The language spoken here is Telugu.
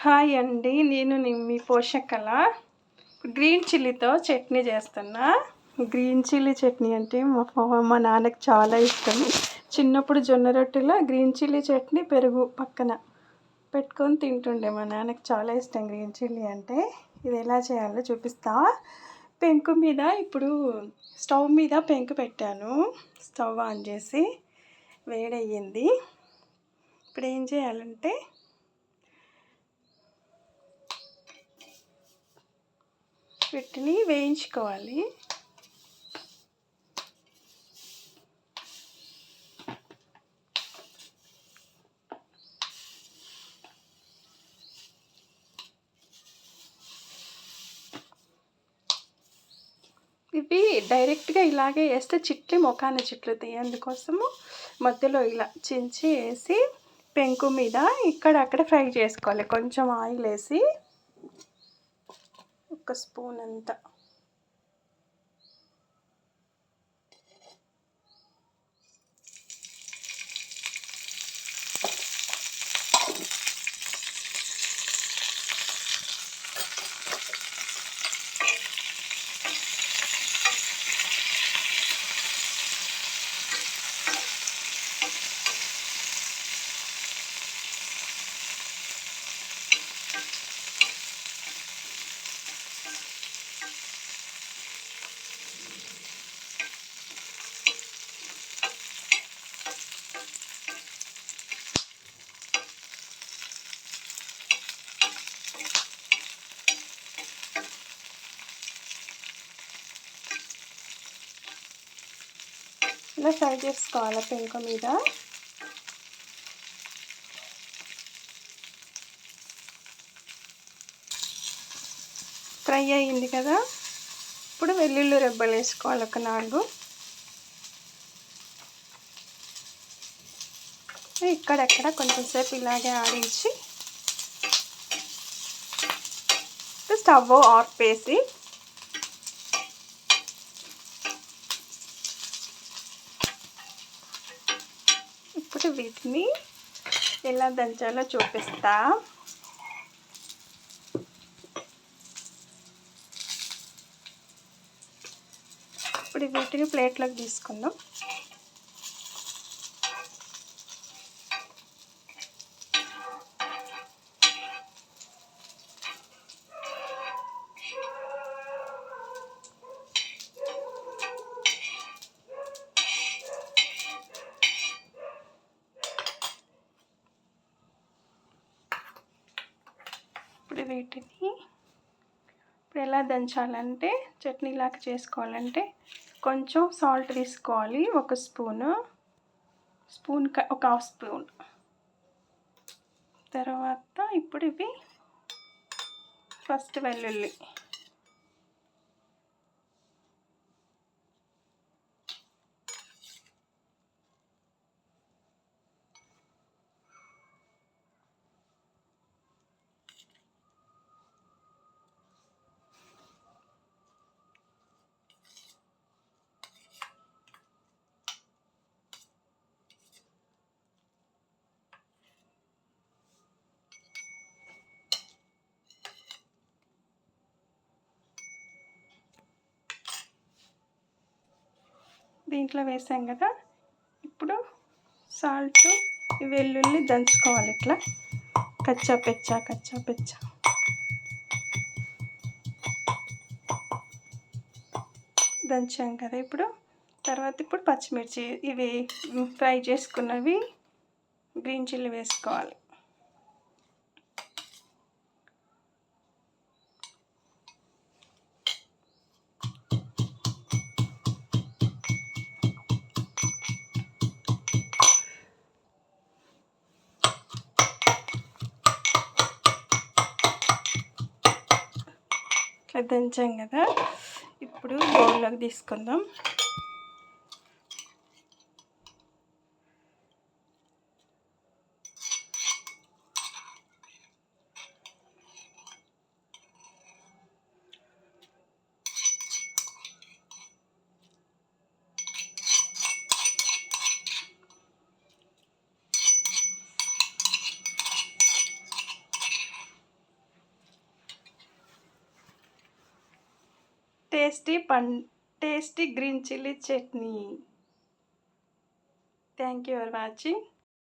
హాయ్ అండి. నేను మీ పోషకల గ్రీన్ చిల్లీతో చట్నీ చేస్తున్నా. గ్రీన్ చిల్లీ చట్నీ అంటే మా నాన్నకి చాలా ఇష్టం. చిన్నప్పుడు జొన్న రొట్టెలో గ్రీన్ చిల్లీ చట్నీ పెరుగు పక్కన పెట్టుకొని తింటుండే. మా నాన్నకి చాలా ఇష్టం గ్రీన్ చిల్లీ అంటే. ఇది ఎలా చేయాలో చూపిస్తా. పెంకు మీద ఇప్పుడు స్టవ్ మీద పెంకు పెట్టాను. స్టవ్ ఆన్ చేసి వేడయ్యింది. ఇప్పుడు ఏం చేయాలంటే వీటిని వేయించుకోవాలి. ఇవి డైరెక్ట్గా ఇలాగే వేస్తే చిట్లి ముఖాన్ని చిట్లుతాయి. అందుకోసము మధ్యలో ఇలా చించి వేసి పెంకు మీద ఇక్కడక్కడ ఫ్రై చేసుకోవాలి. కొంచెం ఆయిల్ వేసి ఒక స్పూన్ అంతా ఇలా ఫ్రై చేసుకోవాలి. పెంకు మీద ఫ్రై అయ్యింది కదా. ఇప్పుడు వెల్లుల్లి రెబ్బలు వేసుకోవాలి. ఒక 4. ఇక్కడెక్కడ కొంచెం సేపు ఇలాగే ఆడించి స్టవ్ ఆర్పేసి ఇప్పుడు వీటిని ఎలా దంచాలో చూపిస్తా. ఇప్పుడు వీటిని ప్లేట్లోకి తీసుకుందాం. ఇప్పుడు వీటిని ఎలా దంచాలంటే చట్నీలాగా చేసుకోవాలంటే కొంచెం సాల్ట్ తీసుకోవాలి. ఒక స్పూన్ ఒక హాఫ్ స్పూన్. తర్వాత ఇప్పుడు ఇవి ఫస్ట్ వెల్లుల్లి దీంట్లో వేసాం కదా. ఇప్పుడు సాల్ట్ వెల్లుల్లి దంచుకోవాలి. ఇట్లా కచ్చా పెచ్చా దంచాం కదా. ఇప్పుడు పచ్చిమిర్చి ఇవి ఫ్రై చేసుకున్నవి గ్రీన్ చిల్లీ వేసుకోవాలి. ఇట్లా దంచాం కదా. ఇప్పుడు బౌల్లోకి తీసుకుందాం. Tasty green chilli chutney. Thank you for watching.